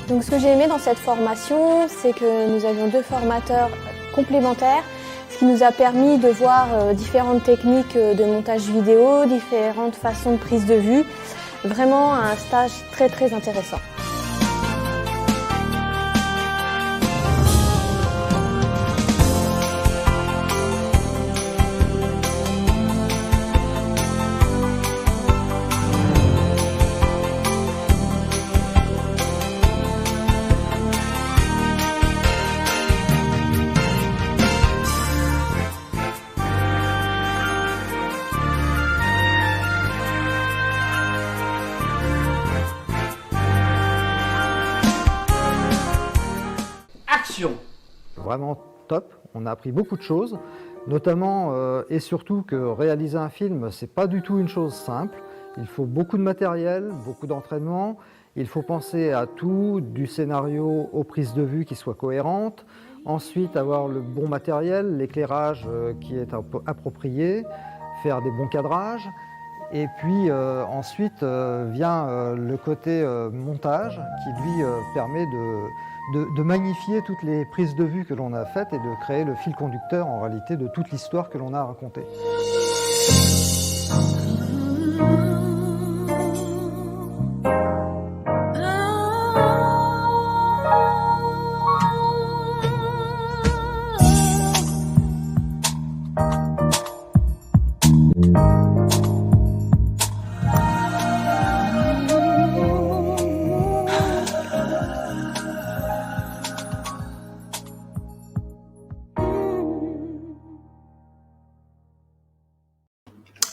Donc ce que j'ai aimé dans cette formation, c'est que nous avions 2 formateurs complémentaires, ce qui nous a permis de voir différentes techniques de montage vidéo, différentes façons de prise de vue. Vraiment un stage très très intéressant. Action! Vraiment top, on a appris beaucoup de choses, notamment et surtout que réaliser un film, c'est pas du tout une chose simple. Il faut beaucoup de matériel, beaucoup d'entraînement, il faut penser à tout, du scénario aux prises de vue qui soient cohérentes, ensuite avoir le bon matériel, l'éclairage qui est approprié, faire des bons cadrages, et puis ensuite vient le côté montage qui lui permet de magnifier toutes les prises de vue que l'on a faites et de créer le fil conducteur en réalité de toute l'histoire que l'on a racontée.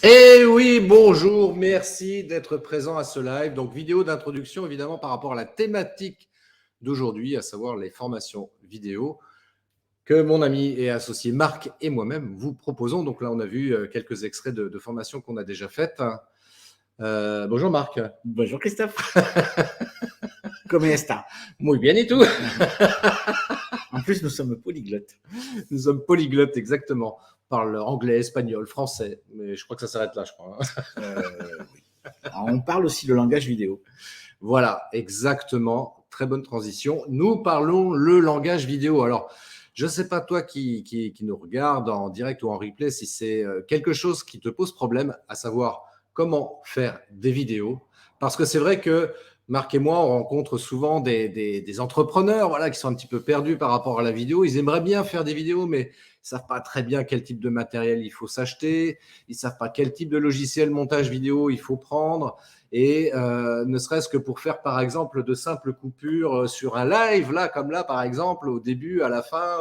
Eh oui, bonjour, merci d'être présent à ce live. Donc, vidéo d'introduction, évidemment, par rapport à la thématique d'aujourd'hui, à savoir les formations vidéo que mon ami et associé Marc et moi-même vous proposons. Donc là, on a vu quelques extraits de formations qu'on a déjà faites. Bonjour Marc. Bonjour Christophe. Comment est-ce? Muy bien et tout. En plus, nous sommes polyglottes. Nous sommes polyglottes, exactement. On parle anglais, espagnol, français. Mais je crois que ça s'arrête là, je crois. Oui. Alors, on parle aussi le langage vidéo. Voilà, exactement. Très bonne transition. Nous parlons le langage vidéo. Alors, je ne sais pas toi qui nous regarde en direct ou en replay si c'est quelque chose qui te pose problème, à savoir comment faire des vidéos. Parce que c'est vrai que Marc et moi, on rencontre souvent des entrepreneurs voilà, qui sont un petit peu perdus par rapport à la vidéo. Ils aimeraient bien faire des vidéos, mais ils ne savent pas très bien quel type de matériel il faut s'acheter. Ils ne savent pas quel type de logiciel montage vidéo il faut prendre. Et ne serait-ce que pour faire, par exemple, de simples coupures sur un live, là, comme là, par exemple, au début, à la fin,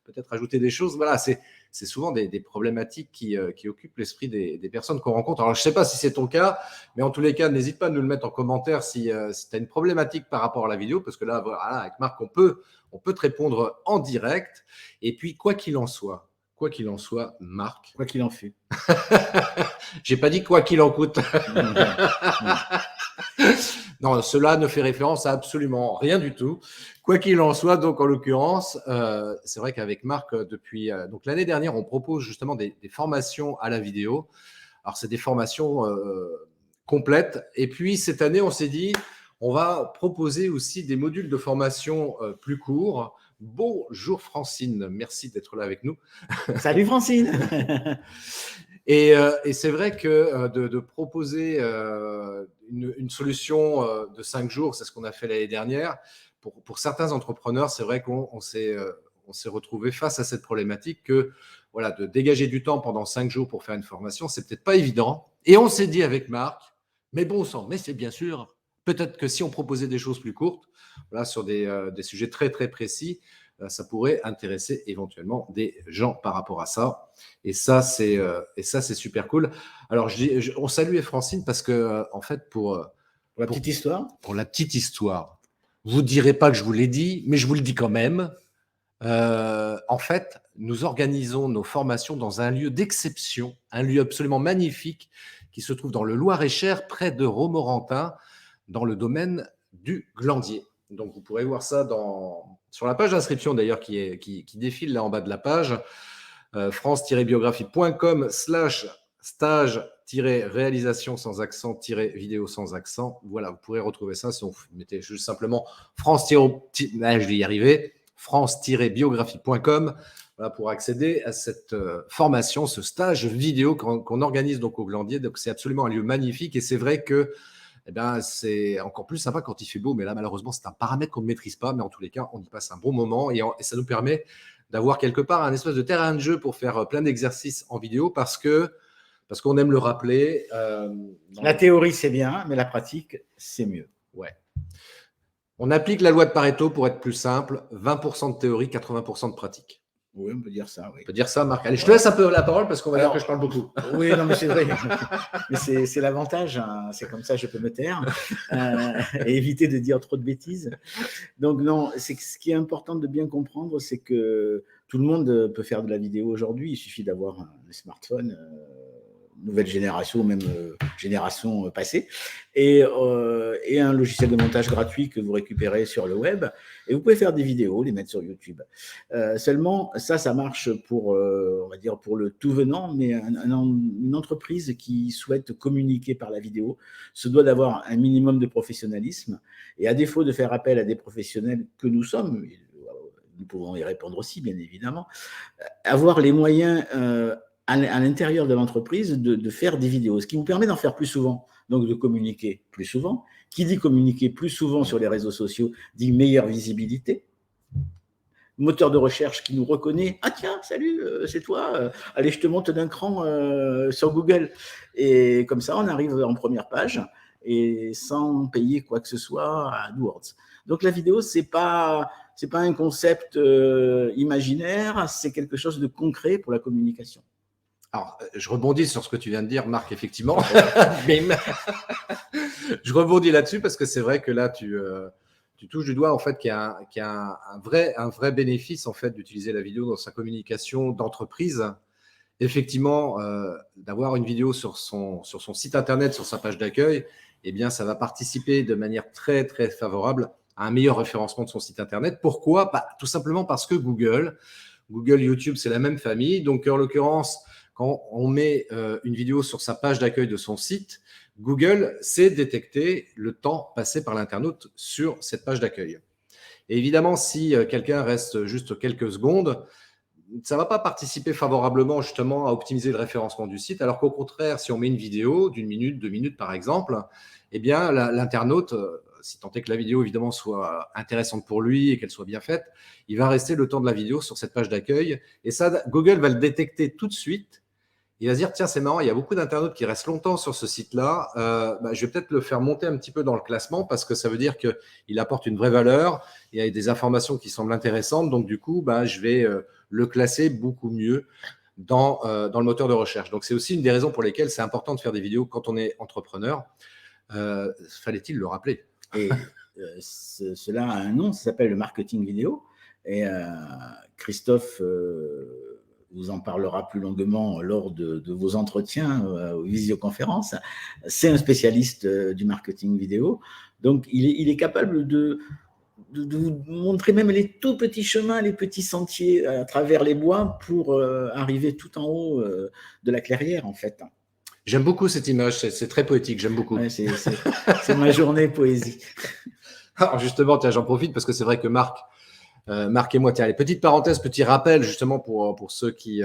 peut-être ajouter des choses. Voilà, c'est souvent des problématiques qui occupent l'esprit des personnes qu'on rencontre. Alors, je ne sais pas si c'est ton cas, mais en tous les cas, n'hésite pas à nous le mettre en commentaire si tu as une problématique par rapport à la vidéo, parce que là, voilà, avec Marc, on peut te répondre en direct. Et puis, quoi qu'il en soit, Marc. Quoi qu'il en fût. J'ai pas dit quoi qu'il en coûte. Non, cela ne fait référence à absolument rien du tout. Quoi qu'il en soit, donc en l'occurrence, c'est vrai qu'avec Marc, depuis donc l'année dernière, on propose justement des formations à la vidéo. Alors, c'est des formations complètes. Et puis, cette année, on s'est dit, on va proposer aussi des modules de formation plus courts. Bonjour Francine, merci d'être là avec nous. Salut Francine. Et c'est vrai que de proposer une solution de 5 jours, c'est ce qu'on a fait l'année dernière, pour certains entrepreneurs, c'est vrai qu'on s'est retrouvé face à cette problématique que voilà, de dégager du temps pendant 5 jours pour faire une formation, c'est peut-être pas évident. Et on s'est dit avec Marc, mais bon sang, mais c'est bien sûr, peut-être que si on proposait des choses plus courtes, voilà, sur des sujets très très précis, ça pourrait intéresser éventuellement des gens par rapport à ça. Et ça, c'est super cool. Alors, on salue Francine parce que, en fait, pour la petite histoire. Pour la petite histoire, vous ne direz pas que je vous l'ai dit, mais je vous le dis quand même. En fait, nous organisons nos formations dans un lieu d'exception, un lieu absolument magnifique qui se trouve dans le Loir-et-Cher, près de Romorantin, dans le domaine du Glandier. Donc, vous pourrez voir ça sur la page d'inscription d'ailleurs qui défile là en bas de la page, france-biographie.com/ stage-réalisation sans accent-vidéo sans accent. Voilà, vous pourrez retrouver ça si vous mettez juste simplement je vais y arriver, france-biographie.com voilà, pour accéder à cette formation, ce stage vidéo qu'on organise donc au Glandier. Donc, c'est absolument un lieu magnifique et c'est vrai que c'est encore plus sympa quand il fait beau. Mais là, malheureusement, c'est un paramètre qu'on ne maîtrise pas. Mais en tous les cas, on y passe un bon moment et ça nous permet d'avoir quelque part un espèce de terrain de jeu pour faire plein d'exercices en vidéo parce qu'on aime le rappeler. La théorie, c'est bien, mais la pratique, c'est mieux. Ouais. On applique la loi de Pareto pour être plus simple, 20% de théorie, 80% de pratique. Oui, on peut dire ça, oui. On peut dire ça, Marc. Allez, je te laisse un peu la parole parce qu'on va dire que je parle beaucoup. Oui, non, mais c'est vrai. Mais c'est l'avantage, hein. C'est comme ça, je peux me taire et éviter de dire trop de bêtises. Donc, non, ce qui est important de bien comprendre, c'est que tout le monde peut faire de la vidéo aujourd'hui. Il suffit d'avoir un smartphone, nouvelle génération, même génération passée, et un logiciel de montage gratuit que vous récupérez sur le web, et vous pouvez faire des vidéos, les mettre sur YouTube. Seulement, ça marche pour, on va dire, pour le tout venant, mais une entreprise qui souhaite communiquer par la vidéo se doit d'avoir un minimum de professionnalisme, et à défaut de faire appel à des professionnels que nous sommes, nous pouvons y répondre aussi, bien évidemment, avoir les moyens à l'intérieur de l'entreprise de faire des vidéos, ce qui vous permet d'en faire plus souvent, donc de communiquer plus souvent. Qui dit communiquer plus souvent sur les réseaux sociaux dit meilleure visibilité. Moteur de recherche qui nous reconnaît, ah tiens, salut, c'est toi, allez, je te monte d'un cran sur Google. Et comme ça, on arrive en première page et sans payer quoi que ce soit à AdWords. Donc la vidéo, c'est pas un concept imaginaire, c'est quelque chose de concret pour la communication. Alors, je rebondis sur ce que tu viens de dire, Marc, effectivement. Je rebondis là-dessus parce que c'est vrai que là, tu touches du doigt en fait qu'il y a un vrai bénéfice en fait d'utiliser la vidéo dans sa communication d'entreprise. Effectivement, d'avoir une vidéo sur son site internet, sur sa page d'accueil, eh bien, ça va participer de manière très très favorable à un meilleur référencement de son site internet. Pourquoi ? Tout simplement parce que Google, YouTube, c'est la même famille. Donc, en l'occurrence, quand on met une vidéo sur sa page d'accueil de son site, Google sait détecter le temps passé par l'internaute sur cette page d'accueil. Et évidemment, si quelqu'un reste juste quelques secondes, ça ne va pas participer favorablement justement à optimiser le référencement du site, alors qu'au contraire, si on met une vidéo d'une minute, 2 minutes par exemple, eh bien l'internaute, si tant est que la vidéo évidemment soit intéressante pour lui et qu'elle soit bien faite, il va rester le temps de la vidéo sur cette page d'accueil. Et ça, Google va le détecter tout de suite. Il va se dire, tiens, c'est marrant, il y a beaucoup d'internautes qui restent longtemps sur ce site-là. Je vais peut-être le faire monter un petit peu dans le classement parce que ça veut dire qu'il apporte une vraie valeur. Il y a des informations qui semblent intéressantes. Donc, du coup, je vais le classer beaucoup mieux dans le moteur de recherche. Donc, c'est aussi une des raisons pour lesquelles c'est important de faire des vidéos quand on est entrepreneur. Fallait-il le rappeler ? Et cela a un nom, ça s'appelle le marketing vidéo. Et Christophe vous en parlera plus longuement lors de vos entretiens aux visioconférences. C'est un spécialiste du marketing vidéo. Donc, il est capable de vous montrer même les tout petits chemins, les petits sentiers à travers les bois pour arriver tout en haut de la clairière, en fait. J'aime beaucoup cette image, c'est très poétique, j'aime beaucoup. Ouais, c'est ma journée poésie. Alors justement, tiens, j'en profite parce que c'est vrai que Marc et moi, tiens, les petites parenthèses, petit rappel justement pour ceux qui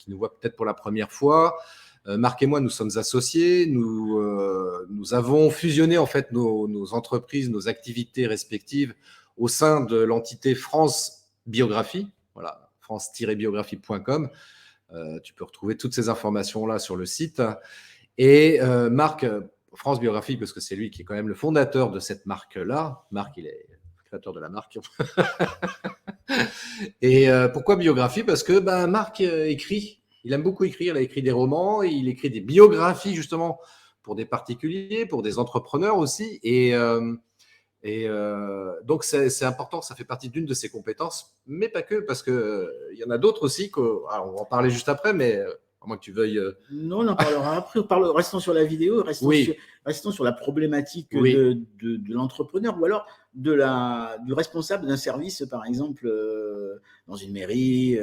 nous voient peut-être pour la première fois. Marc et moi, nous sommes associés, nous avons fusionné en fait nos entreprises, nos activités respectives au sein de l'entité France Biographie, voilà, france-biographie.com. Tu peux retrouver toutes ces informations-là sur le site. Et Marc, France Biographie, parce que c'est lui qui est quand même le fondateur de cette marque-là. Marc, il est créateur de la marque. Et pourquoi biographie ? Parce que Marc écrit. Il aime beaucoup écrire. Il a écrit des romans. Et il écrit des biographies justement pour des particuliers, pour des entrepreneurs aussi. Et donc, c'est important. Ça fait partie d'une de ses compétences, mais pas que, parce qu'il y en a d'autres aussi. On va en parler juste après, mais À moins que tu veuilles… Non, on en parlera après. Restons sur la vidéo, restons sur la problématique Oui. de l'entrepreneur ou alors du responsable d'un service, par exemple, dans une mairie,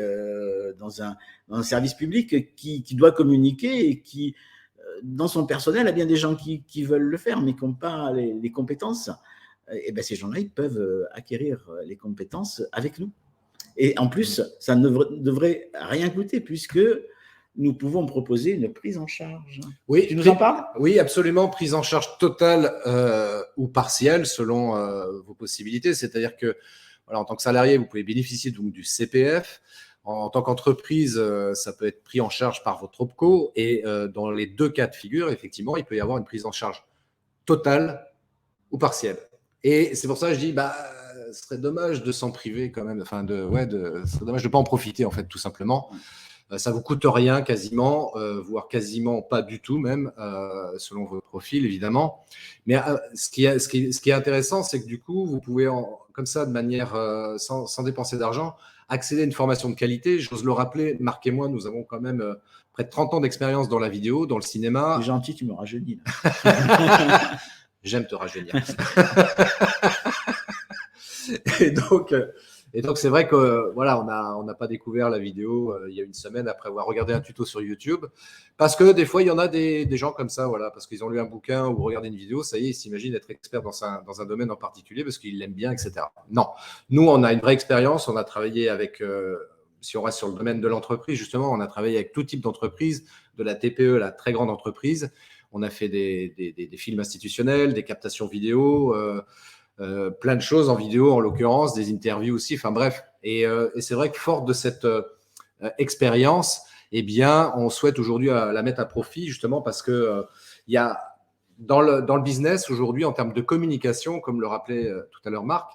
dans un service public qui doit communiquer et qui, dans son personnel, a bien des gens qui veulent le faire, mais qui n'ont pas les compétences. Et ben, ces gens-là, ils peuvent acquérir les compétences avec nous. Et en plus, ça ne devrait rien coûter puisque nous pouvons proposer une prise en charge. Oui, tu nous en parles? Oui, absolument. Prise en charge totale ou partielle selon vos possibilités. C'est-à-dire que, voilà, en tant que salarié, vous pouvez bénéficier donc du CPF. En tant qu'entreprise, ça peut être pris en charge par votre OPCO. Et dans les deux cas de figure, effectivement, il peut y avoir une prise en charge totale ou partielle. Et c'est pour ça que je dis, ce serait dommage de s'en priver quand même. Enfin, ce serait dommage de ne pas en profiter, en fait, tout simplement. Ça ne vous coûte rien quasiment, voire quasiment pas du tout même, selon votre profil évidemment. Mais ce qui est intéressant, c'est que du coup, vous pouvez, comme ça, de manière sans dépenser d'argent, accéder à une formation de qualité. J'ose le rappeler, Marc et moi, nous avons quand même près de 30 ans d'expérience dans la vidéo, dans le cinéma. C'est gentil, tu me rajeunis. Là. J'aime te rajeunir. Et donc, c'est vrai que voilà, on n'a pas découvert la vidéo il y a une semaine après avoir regardé un tuto sur YouTube. Parce que des fois, il y en a des gens comme ça, voilà, parce qu'ils ont lu un bouquin ou regardé une vidéo, ça y est, ils s'imaginent être experts dans un domaine en particulier parce qu'ils l'aiment bien, etc. Non, nous, on a une vraie expérience. On a travaillé avec, si on reste sur le domaine de l'entreprise, justement, on a travaillé avec tout type d'entreprise, de la TPE, la très grande entreprise. On a fait des films institutionnels, des captations vidéo, plein de choses en vidéo, en l'occurrence, des interviews aussi, enfin bref. Et c'est vrai que fort de cette expérience, eh bien, on souhaite aujourd'hui la mettre à profit, justement, parce que il y a dans le business aujourd'hui, en termes de communication, comme le rappelait tout à l'heure Marc,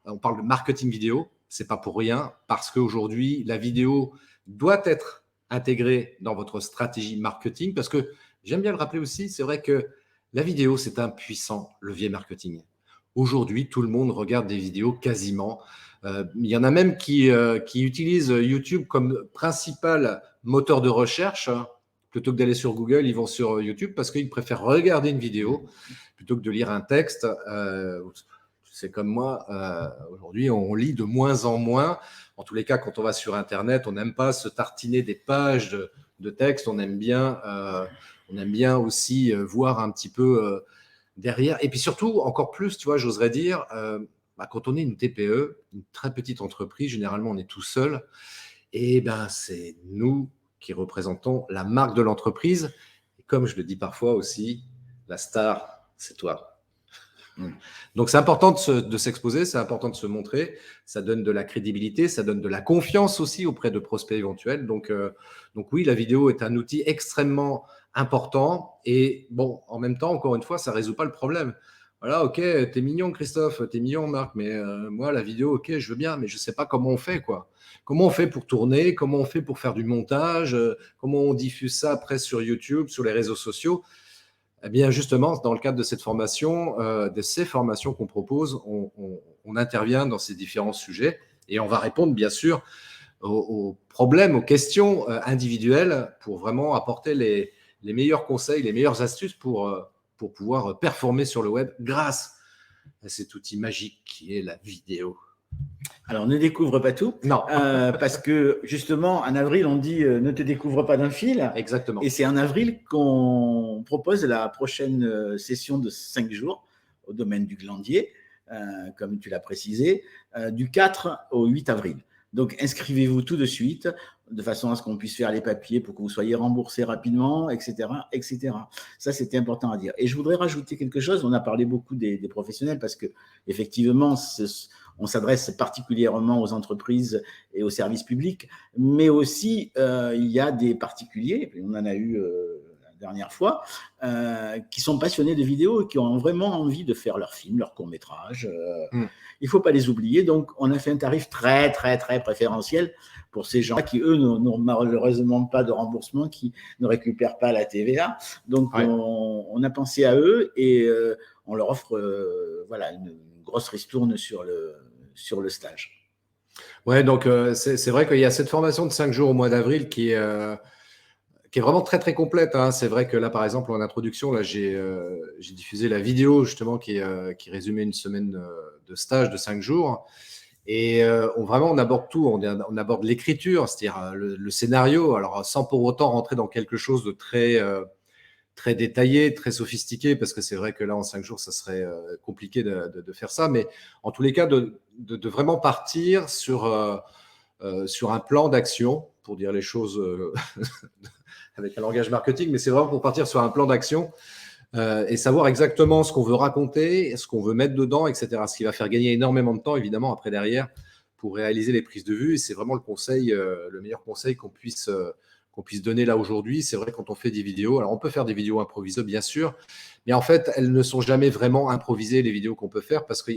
on parle de marketing vidéo, c'est pas pour rien, parce qu'aujourd'hui, la vidéo doit être intégrée dans votre stratégie marketing, parce que j'aime bien le rappeler aussi, c'est vrai que la vidéo, c'est un puissant levier marketing. Aujourd'hui, tout le monde regarde des vidéos quasiment. Il y en a même qui utilisent YouTube comme principal moteur de recherche. Plutôt que d'aller sur Google, ils vont sur YouTube parce qu'ils préfèrent regarder une vidéo plutôt que de lire un texte. C'est comme moi, aujourd'hui, on lit de moins en moins. En tous les cas, quand on va sur Internet, on n'aime pas se tartiner des pages de texte. On aime bien aussi voir un petit peu derrière. Et puis surtout, encore plus, tu vois, j'oserais dire, quand on est une TPE, une très petite entreprise, généralement, on est tout seul. Et c'est nous qui représentons la marque de l'entreprise. Et comme je le dis parfois aussi, la star, c'est toi. Donc, c'est important de s'exposer, c'est important de se montrer. Ça donne de la crédibilité, ça donne de la confiance aussi auprès de prospects éventuels. Donc oui, la vidéo est un outil extrêmement important. Et bon, en même temps, encore une fois, ça ne résout pas le problème. Voilà, ok, t'es mignon Christophe, t'es mignon Marc, mais moi, la vidéo, ok, je veux bien, mais je ne sais pas comment on fait, quoi. Comment on fait pour tourner, comment on fait pour faire du montage, comment on diffuse ça après sur YouTube, sur les réseaux sociaux. Eh bien, justement, dans le cadre de cette formation, de ces formations qu'on propose, on intervient dans ces différents sujets et on va répondre, bien sûr, aux problèmes, aux questions individuelles pour vraiment apporter les meilleurs conseils, les meilleures astuces pour pouvoir performer sur le web grâce à cet outil magique qui est la vidéo. Alors, ne découvre pas tout. Non. Parce que, justement, en avril, on dit ne te découvre pas d'un fil. Exactement. Et c'est en avril qu'on propose la prochaine session de 5 jours au domaine du glandier, comme tu l'as précisé, du 4 au 8 avril. Donc, inscrivez-vous tout de suite, de façon à ce qu'on puisse faire les papiers pour que vous soyez remboursé rapidement, etc., etc. Ça, c'était important à dire. Et je voudrais rajouter quelque chose. On a parlé beaucoup des professionnels parce que, effectivement, on s'adresse particulièrement aux entreprises et aux services publics, mais aussi il y a des particuliers, on en a eu la dernière fois, qui sont passionnés de vidéo et qui ont vraiment envie de faire leur film, leur court-métrage. Il ne faut pas les oublier. Donc, on a fait un tarif très, très, très préférentiel pour ces gens qui, eux, n'ont malheureusement pas de remboursement, qui ne récupèrent pas la TVA. Donc, ouais. on a pensé à eux et on leur offre une grosse ristourne sur le stage. Ouais, donc c'est vrai qu'il y a cette formation de 5 jours au mois d'avril qui est qui est vraiment très très complète, hein. C'est vrai que là, par exemple, en introduction, là, j'ai diffusé la vidéo justement qui résumait une semaine de stage de 5 jours. Et vraiment, on aborde tout. On aborde l'écriture, c'est-à-dire le scénario, alors sans pour autant rentrer dans quelque chose de très détaillé, très sophistiqué, parce que c'est vrai que là, en 5 jours, ça serait compliqué de faire ça. Mais en tous les cas, de vraiment partir sur un plan d'action, pour dire les choses avec un langage marketing, mais c'est vraiment pour partir sur un plan d'action et savoir exactement ce qu'on veut raconter, ce qu'on veut mettre dedans, etc. Ce qui va faire gagner énormément de temps, évidemment, après derrière, pour réaliser les prises de vue. Et c'est vraiment le meilleur conseil qu'on puisse donner là aujourd'hui. C'est vrai, quand on fait des vidéos, alors on peut faire des vidéos improvisées, bien sûr, mais en fait, elles ne sont jamais vraiment improvisées, les vidéos qu'on peut faire, parce que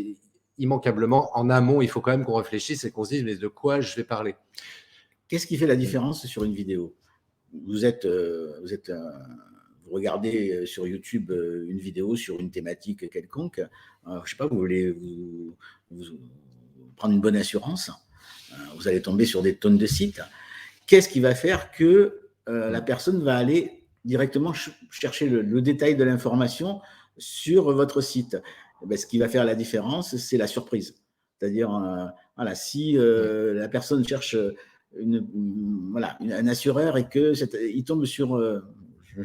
immanquablement, en amont, il faut quand même qu'on réfléchisse et qu'on se dise, mais de quoi je vais parler? Qu'est-ce qui fait la différence sur une vidéo? Vous regardez sur YouTube une vidéo sur une thématique quelconque. Je ne sais pas, vous voulez vous prendre une bonne assurance. Vous allez tomber sur des tonnes de sites. Qu'est-ce qui va faire que la personne va aller directement chercher le détail de l'information sur votre site? Ce qui va faire la différence, c'est la surprise. C'est-à-dire, voilà, si la personne cherche un assureur et qu'il tombe sur, tu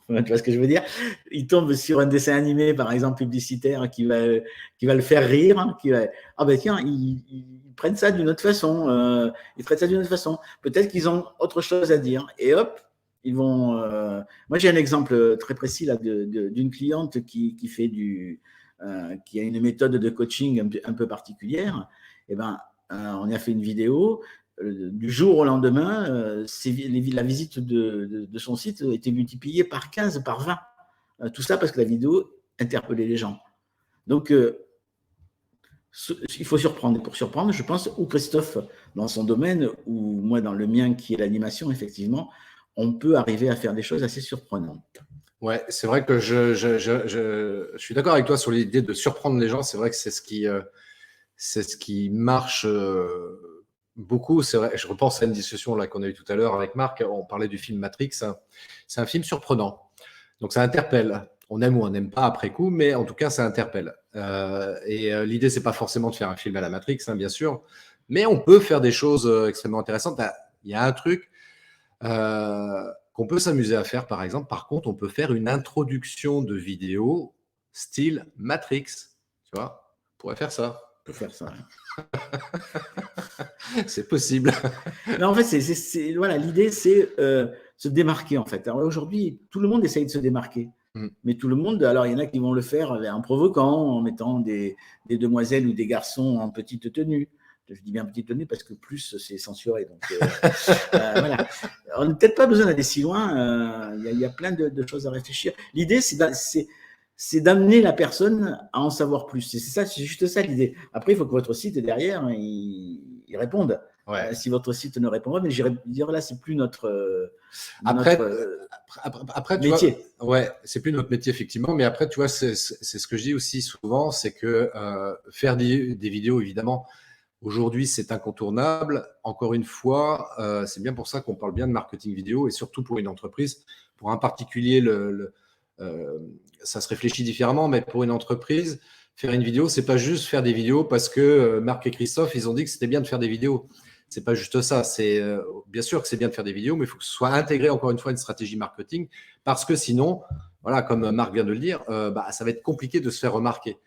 vois ce que je veux dire, il tombe sur un dessin animé, par exemple, publicitaire qui va le faire rire, hein, tiens, ils prennent ça d'une autre façon, ils traitent ça d'une autre façon. Peut-être qu'ils ont autre chose à dire et hop, ils vont. Moi, j'ai un exemple très précis là d'une cliente qui a une méthode de coaching un peu particulière. On a fait une vidéo. Du jour au lendemain, la visite de son site était multipliée par 15, par 20. Tout ça parce que la vidéo interpellait les gens. Donc, il faut surprendre. Et pour surprendre, je pense, ou Christophe dans son domaine, ou moi dans le mien qui est l'animation, effectivement, on peut arriver à faire des choses assez surprenantes. Ouais, c'est vrai que je suis d'accord avec toi sur l'idée de surprendre les gens. C'est vrai que c'est ce qui marche beaucoup. C'est vrai, je repense à une discussion là qu'on a eue tout à l'heure avec Marc. On parlait du film Matrix. C'est un film surprenant. Donc ça interpelle. On aime ou on n'aime pas après coup, mais en tout cas, ça interpelle. L'idée, c'est pas forcément de faire un film à la Matrix, hein, bien sûr, mais on peut faire des choses extrêmement intéressantes. Il y a un truc qu'on peut s'amuser à faire, par exemple. Par contre, on peut faire une introduction de vidéo style Matrix. Tu vois, on pourrait faire ça. On peut faire ça. C'est possible. Non, en fait, voilà, l'idée, c'est se démarquer, en fait. Alors aujourd'hui, tout le monde essaye de se démarquer. Mais tout le monde, alors il y en a qui vont le faire en provoquant, en mettant des demoiselles ou des garçons en petite tenue. Je dis bien petite tenue parce que plus c'est censuré. Donc voilà. On n'a peut-être pas besoin d'aller si loin. Il y a plein de choses à réfléchir. L'idée, c'est d'amener la personne à en savoir plus. C'est juste ça l'idée. Après, il faut que votre site derrière, il réponde. Ouais. Si votre site ne répond pas, mais j'irais dire là, c'est plus notre métier. Ouais, c'est plus notre métier effectivement. Mais après, tu vois, c'est ce que je dis aussi souvent, c'est que faire des vidéos, évidemment, aujourd'hui, c'est incontournable. Encore une fois, c'est bien pour ça qu'on parle bien de marketing vidéo et surtout pour une entreprise. Pour un particulier, ça se réfléchit différemment, mais pour une entreprise, faire une vidéo, c'est pas juste faire des vidéos parce que Marc et Christophe, ils ont dit que c'était bien de faire des vidéos. C'est pas juste ça. C'est bien sûr que c'est bien de faire des vidéos, mais il faut que ce soit intégré encore une fois une stratégie marketing, parce que sinon, voilà, comme Marc vient de le dire, ça va être compliqué de se faire remarquer,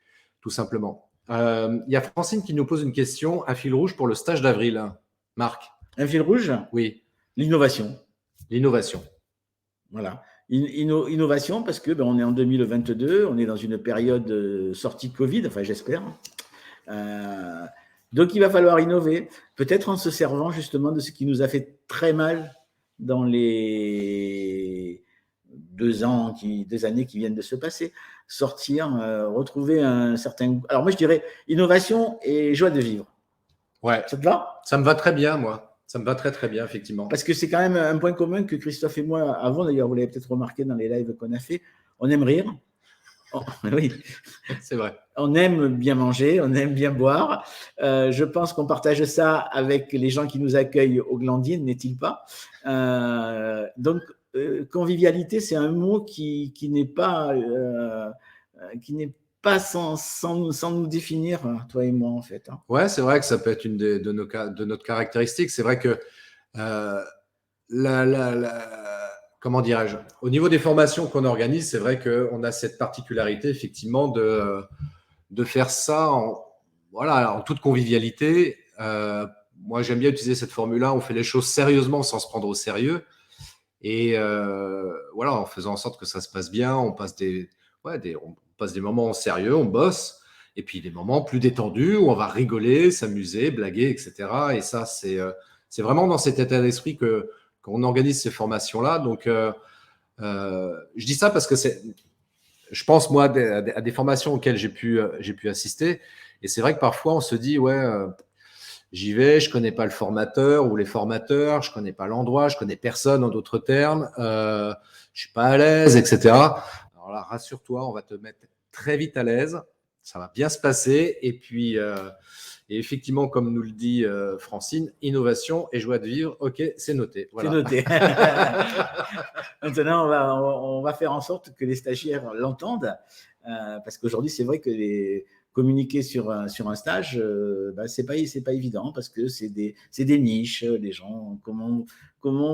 tout simplement. Il y a Francine qui nous pose une question. Un fil rouge pour le stage d'avril, hein. Marc. Un fil rouge? Oui. L'innovation. L'innovation. Voilà. Innovation parce que on est en 2022, on est dans une période sortie Covid, enfin j'espère. Donc il va falloir innover, peut-être en se servant justement de ce qui nous a fait très mal dans les 2 années qui viennent de se passer. Sortir, retrouver un certain... Alors moi je dirais innovation et joie de vivre. Ouais. Ça te va? Ça me va très bien, moi. Ça me va très très bien, effectivement. Parce que c'est quand même un point commun que Christophe et moi avons, d'ailleurs vous l'avez peut-être remarqué dans les lives qu'on a fait, on aime rire. Oh, oui, c'est vrai. On aime bien manger, on aime bien boire. Je pense qu'on partage ça avec les gens qui nous accueillent au Glandine, n'est-il pas? Donc, convivialité, c'est un mot qui n'est pas sans nous définir, toi et moi, en fait. Hein. Ouais, c'est vrai que ça peut être une de notre caractéristique. C'est vrai que comment dirais-je, au niveau des formations qu'on organise, c'est vrai qu'on a cette particularité effectivement de faire ça en toute convivialité. Moi, j'aime bien utiliser cette formule-là. On fait les choses sérieusement sans se prendre au sérieux. Et en faisant en sorte que ça se passe bien, on passe des moments sérieux, on bosse, et puis des moments plus détendus où on va rigoler, s'amuser, blaguer, etc. Et ça, c'est vraiment dans cet état d'esprit qu'on organise ces formations-là. Donc, je dis ça parce que je pense, moi, à des formations auxquelles j'ai pu assister. Et c'est vrai que parfois, on se dit, j'y vais, je ne connais pas le formateur ou les formateurs, je ne connais pas l'endroit, je ne connais personne en d'autres termes, je ne suis pas à l'aise, etc. Alors là, rassure-toi, on va te mettre très vite à l'aise, ça va bien se passer. Et puis, et effectivement, comme nous le dit Francine, innovation et joie de vivre, ok, c'est noté. Voilà. C'est noté. Maintenant, on va faire en sorte que les stagiaires l'entendent, parce qu'aujourd'hui, c'est vrai que communiquer sur un stage, c'est pas évident, parce que c'est des niches. Les gens, comment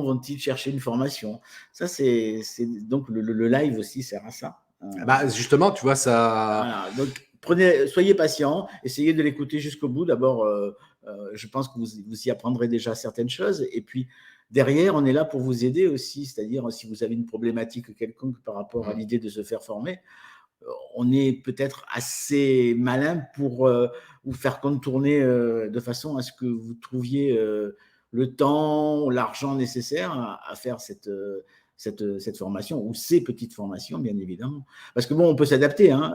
vont-ils chercher une formation? Ça, c'est donc le live aussi sert à ça. Justement, tu vois, ça. Voilà, donc soyez patient, essayez de l'écouter jusqu'au bout. D'abord, je pense que vous y apprendrez déjà certaines choses, et puis derrière, on est là pour vous aider aussi, c'est-à-dire si vous avez une problématique quelconque par rapport à l'idée de se faire former, on est peut-être assez malin pour vous faire contourner de façon à ce que vous trouviez le temps, l'argent nécessaire à faire cette formation, ou ces petites formations, bien évidemment. Parce que bon, on peut s'adapter. Hein,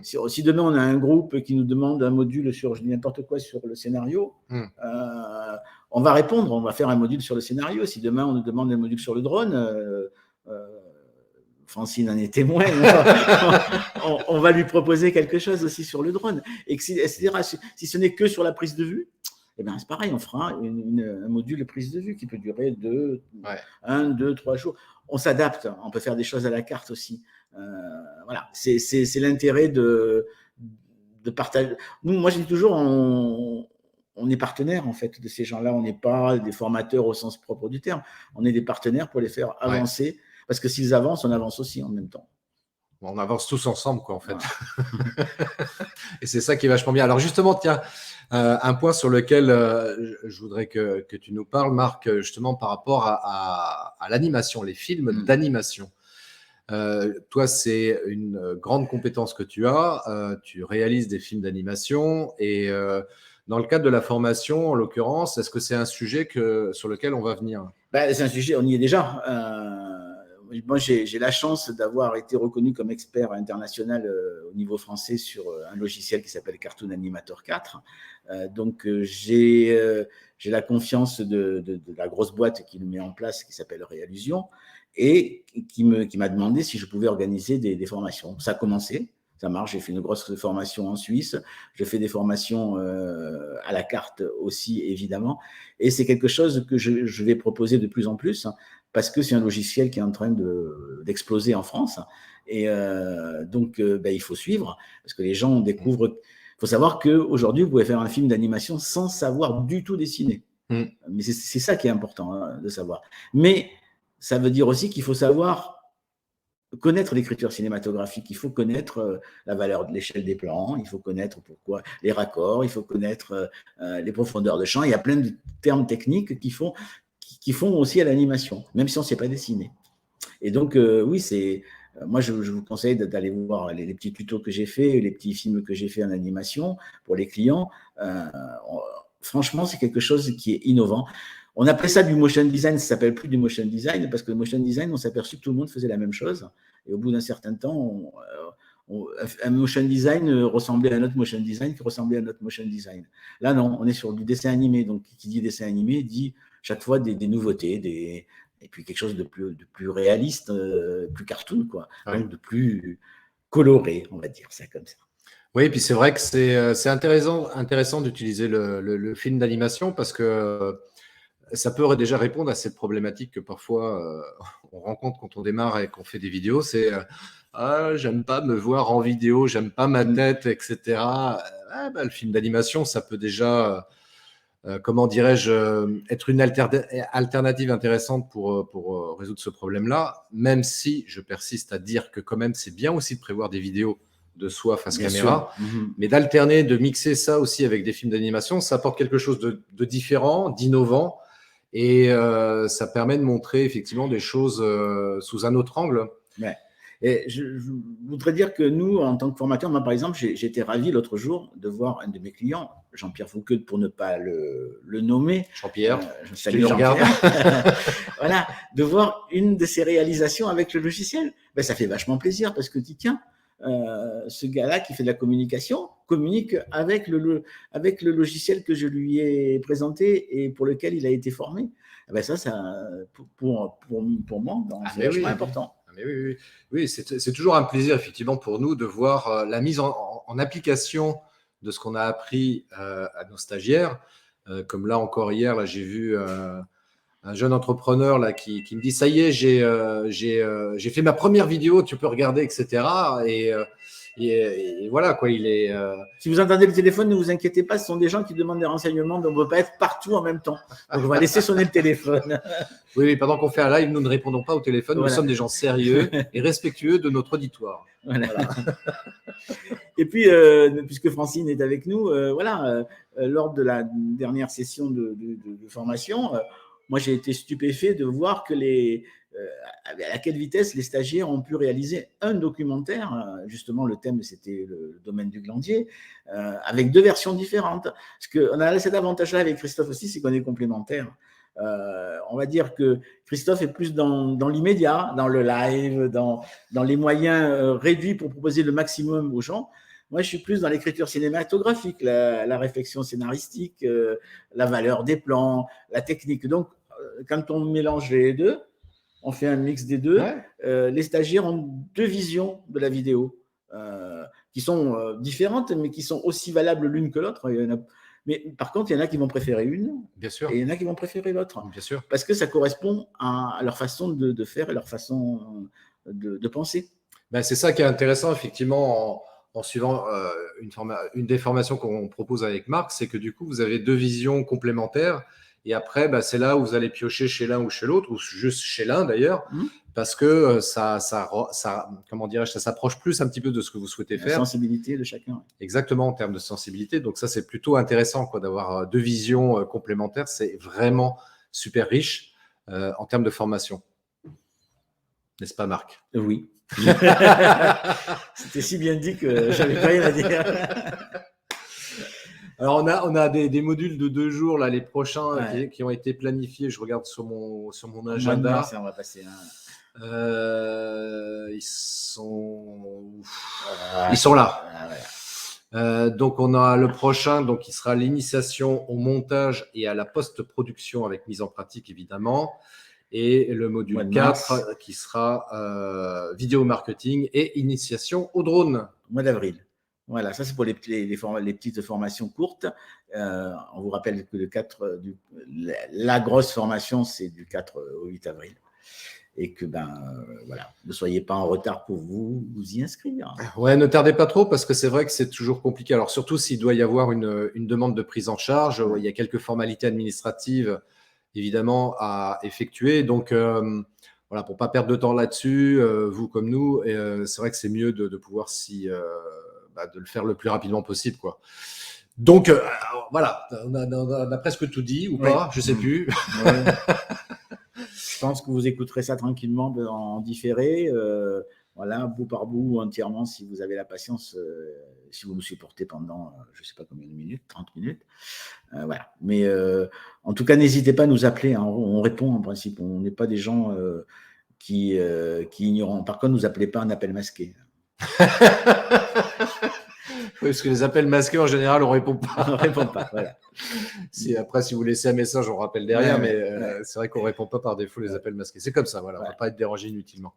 si demain on a un groupe qui nous demande un module sur, je dis n'importe quoi, sur le scénario, on va répondre, on va faire un module sur le scénario. Si demain on nous demande un module sur le drone, Francine en est témoin, on va lui proposer quelque chose aussi sur le drone, etc. Si ce n'est que sur la prise de vue, eh bien, c'est pareil, on fera un module de prise de vue qui peut durer 1, 2, 3 jours. On s'adapte, on peut faire des choses à la carte aussi. Voilà, c'est l'intérêt de partager. Moi, je dis toujours, on est partenaire en fait de ces gens-là. On n'est pas des formateurs au sens propre du terme. On est des partenaires pour les faire avancer. Ouais. Parce que s'ils avancent, on avance aussi en même temps. On avance tous ensemble, quoi, en fait. Voilà. Et c'est ça qui est vachement bien. Alors justement, tiens, un point sur lequel je voudrais que tu nous parles, Marc, justement par rapport à l'animation, les films d'animation. Toi, c'est une grande compétence que tu as. Tu réalises des films d'animation et dans le cadre de la formation, en l'occurrence, est-ce que c'est un sujet sur lequel on va venir? C'est un sujet, on y est déjà. Moi, j'ai la chance d'avoir été reconnu comme expert international au niveau français sur un logiciel qui s'appelle Cartoon Animator 4. Donc, j'ai la confiance de la grosse boîte qui le met en place, qui s'appelle Réallusion, et qui m'a demandé si je pouvais organiser des formations. Ça a commencé, ça marche. J'ai fait une grosse formation en Suisse. Je fais des formations à la carte aussi, évidemment. Et c'est quelque chose que je vais proposer de plus en plus, parce que c'est un logiciel qui est en train d'exploser en France. Et donc, il faut suivre, parce que les gens découvrent. Il faut savoir qu'aujourd'hui, vous pouvez faire un film d'animation sans savoir du tout dessiner. Mais c'est ça qui est important de savoir. Mais ça veut dire aussi qu'il faut savoir connaître l'écriture cinématographique, il faut connaître la valeur de l'échelle des plans, il faut connaître pourquoi les raccords, il faut connaître les profondeurs de champ. Il y a plein de termes techniques qui font aussi à l'animation, même si on ne sait pas dessiner. Et donc, oui, moi, je vous conseille d'aller voir les petits tutos que j'ai faits, les petits films que j'ai faits en animation pour les clients. Franchement, c'est quelque chose qui est innovant. On appelait ça du motion design, ça ne s'appelle plus du motion design, parce que le motion design, on s'est aperçu que tout le monde faisait la même chose. Et au bout d'un certain temps, un motion design ressemblait à un autre motion design qui ressemblait à un autre motion design. Là, non, on est sur du dessin animé. Donc, qui dit dessin animé dit chaque fois des nouveautés, et puis quelque chose de plus réaliste, plus cartoon, quoi. Ouais. Donc de plus coloré, on va dire ça comme ça. Oui, et puis c'est vrai que c'est intéressant d'utiliser le film d'animation, parce que ça peut déjà répondre à cette problématique que parfois on rencontre quand on démarre et qu'on fait des vidéos, c'est j'aime pas me voir en vidéo, j'aime pas ma tête, etc. Le film d'animation, ça peut déjà, comment dirais-je, être une alternative intéressante pour résoudre ce problème-là, même si je persiste à dire que quand même c'est bien aussi de prévoir des vidéos de soi face Bien caméra, sûr. mais d'alterner, de mixer ça aussi avec des films d'animation, ça apporte quelque chose de différent, d'innovant, et ça permet de montrer effectivement des choses sous un autre angle. Ouais. Et je voudrais dire que nous, en tant que formateurs, moi par exemple, j'ai été ravi l'autre jour de voir un de mes clients, Jean-Pierre Fouqueux, pour ne pas le nommer. Jean-Pierre, je salue Jean-Pierre. Voilà, de voir une de ses réalisations avec le logiciel. Ben, ça fait vachement plaisir parce que tu dis, tiens, ce gars-là qui fait de la communication communique avec le logiciel que je lui ai présenté et pour lequel il a été formé. Ben ça pour moi, c'est vachement important. Mais oui, c'est toujours un plaisir effectivement pour nous de voir la mise en application de ce qu'on a appris à nos stagiaires. Comme là encore hier, là, j'ai vu un jeune entrepreneur là, qui me dit « ça y est, j'ai fait ma première vidéo, tu peux regarder, etc. » Et voilà, quoi, il est… Si vous entendez le téléphone, ne vous inquiétez pas, ce sont des gens qui demandent des renseignements, donc on ne peut pas être partout en même temps. Donc on va laisser sonner le téléphone. Oui, pendant qu'on fait un live, nous ne répondons pas au téléphone, voilà. Nous sommes des gens sérieux et respectueux de notre auditoire. Voilà. Et puis, puisque Francine est avec nous, lors de la dernière session de formation, moi j'ai été stupéfait de voir que à quelle vitesse les stagiaires ont pu réaliser un documentaire. Justement, le thème, c'était le domaine du glandier, avec 2 versions différentes. Parce qu'on a cet avantage-là avec Christophe aussi, c'est qu'on est complémentaires. On va dire que Christophe est plus dans l'immédiat, dans le live, dans les moyens réduits pour proposer le maximum aux gens. Moi, je suis plus dans l'écriture cinématographique, la réflexion scénaristique, la valeur des plans, la technique. Donc, quand on mélange les deux, on fait un mix des deux. Ouais. Les stagiaires ont 2 visions de la vidéo qui sont différentes, mais qui sont aussi valables l'une que l'autre. Mais par contre, il y en a qui vont préférer une, bien sûr, et il y en a qui vont préférer l'autre. Bien sûr. Parce que ça correspond à leur façon de faire et leur façon de penser. Ben, c'est ça qui est intéressant, effectivement, en suivant une des formations qu'on propose avec Marc, c'est que du coup, vous avez 2 visions complémentaires. Et après, bah, c'est là où vous allez piocher chez l'un ou chez l'autre, ou juste chez l'un d'ailleurs, parce que ça comment dirais-je, ça s'approche plus un petit peu de ce que vous souhaitez faire. La sensibilité de chacun. Exactement, en termes de sensibilité. Donc ça, c'est plutôt intéressant quoi, d'avoir 2 visions complémentaires. C'est vraiment super riche en termes de formation. N'est-ce pas, Marc? Oui. C'était si bien dit que j'avais pas rien à dire. Alors, on a des modules de 2 jours, là, les prochains qui ont été planifiés. Je regarde sur mon agenda. Mars, on va passer ils sont là. Donc, on a le prochain, donc, qui sera l'initiation au montage et à la post-production avec mise en pratique, évidemment. Et le module 4 qui sera vidéo marketing et initiation au drone. Mois d'avril. Voilà, ça c'est pour les petites formations courtes. On vous rappelle que la grosse formation, c'est du 4 au 8 avril. Et que, voilà, ne soyez pas en retard pour vous y inscrire. Ouais, ne tardez pas trop parce que c'est vrai que c'est toujours compliqué. Alors, surtout s'il doit y avoir une demande de prise en charge, il y a quelques formalités administratives, évidemment, à effectuer. Donc, voilà, pour ne pas perdre de temps là-dessus, vous comme nous, c'est vrai que c'est mieux de pouvoir de le faire le plus rapidement possible, quoi. Donc, voilà, on a presque tout dit, ou pas, je ne sais plus. Ouais. Je pense que vous écouterez ça tranquillement en différé, voilà, bout par bout, entièrement, si vous avez la patience, si vous nous supportez pendant, je ne sais pas combien de minutes, 30 minutes. Voilà. Mais en tout cas, n'hésitez pas à nous appeler, hein, on répond en principe, on n'est pas des gens qui ignorent. Par contre, ne nous appelez pas un appel masqué. Oui, parce que les appels masqués, en général, on ne répond pas. On ne répond pas, voilà. Après, si vous laissez un message, on rappelle derrière, mais c'est vrai qu'on ne répond pas par défaut les appels masqués. C'est comme ça, voilà, on ne va pas être dérangé inutilement.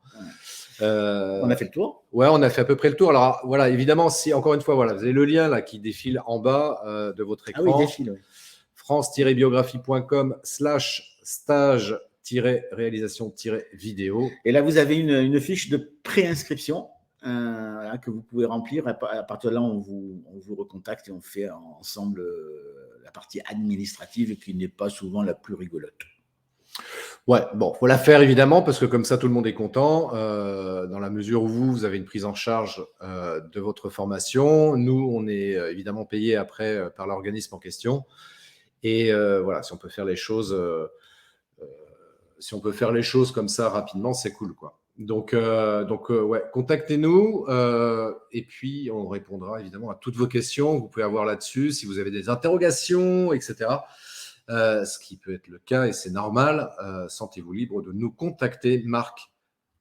On a fait le tour? Ouais, on a fait à peu près le tour. Alors, voilà, évidemment, si, encore une fois, voilà, vous avez le lien là, qui défile en bas de votre écran. Ah oui, il défile, oui. france-biographie.com/stage-réalisation-vidéo. Et là, vous avez une fiche de préinscription que vous pouvez remplir. À partir de là, on vous recontacte et on fait ensemble la partie administrative qui n'est pas souvent la plus rigolote. Ouais, bon, faut la faire évidemment parce que comme ça tout le monde est content dans la mesure où vous avez une prise en charge de votre formation. Nous, on est évidemment payé après par l'organisme en question. Et voilà, si on peut faire les choses, comme ça rapidement, c'est cool, quoi. Donc ouais, contactez-nous et puis on répondra évidemment à toutes vos questions que vous pouvez avoir là-dessus, si vous avez des interrogations, etc. Ce qui peut être le cas et c'est normal. Sentez-vous libre de nous contacter, Marc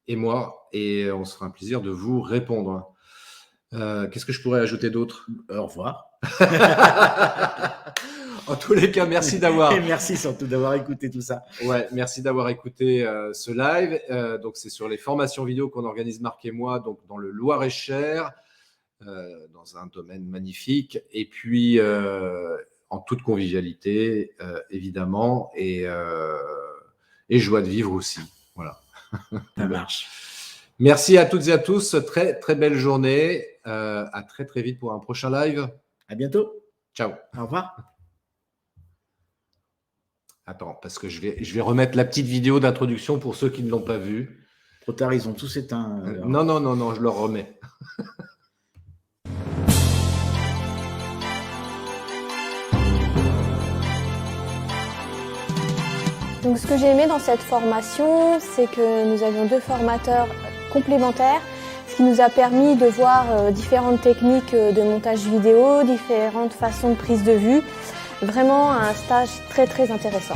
et moi, et on se fera un plaisir de vous répondre. Qu'est-ce que je pourrais ajouter d'autre? Au revoir. En tous les cas, merci d'avoir. Et merci surtout d'avoir écouté tout ça. Ouais, merci d'avoir écouté ce live. Donc, c'est sur les formations vidéo qu'on organise, Marc et moi, donc dans le Loir-et-Cher, dans un domaine magnifique. Et puis, en toute convivialité, évidemment, et joie de vivre aussi. Voilà. Ça marche. Merci à toutes et à tous. Très, très belle journée. À très, très vite pour un prochain live. À bientôt. Ciao. Au revoir. Attends, parce que je vais remettre la petite vidéo d'introduction pour ceux qui ne l'ont pas vue. Trop tard, ils ont tous éteint. Non, je le remets. Donc ce que j'ai aimé dans cette formation, c'est que nous avions 2 formateurs complémentaires, ce qui nous a permis de voir différentes techniques de montage vidéo, différentes façons de prise de vue. Vraiment un stage très très intéressant.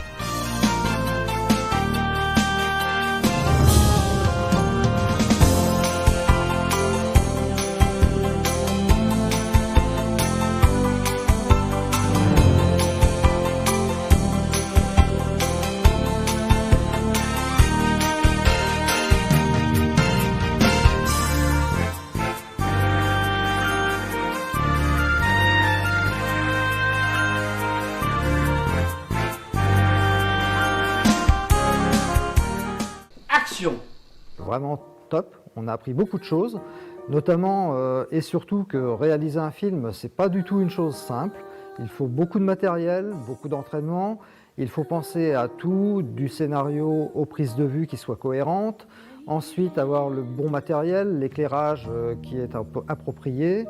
Vraiment top, on a appris beaucoup de choses, notamment et surtout que réaliser un film, c'est pas du tout une chose simple. Il faut beaucoup de matériel, beaucoup d'entraînement, il faut penser à tout, du scénario aux prises de vue qui soient cohérentes, ensuite avoir le bon matériel, l'éclairage qui est approprié,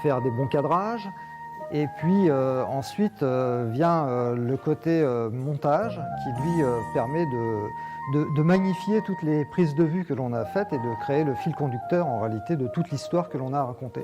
faire des bons cadrages, et puis ensuite vient le côté montage qui lui permet de magnifier toutes les prises de vue que l'on a faites et de créer le fil conducteur en réalité de toute l'histoire que l'on a racontée.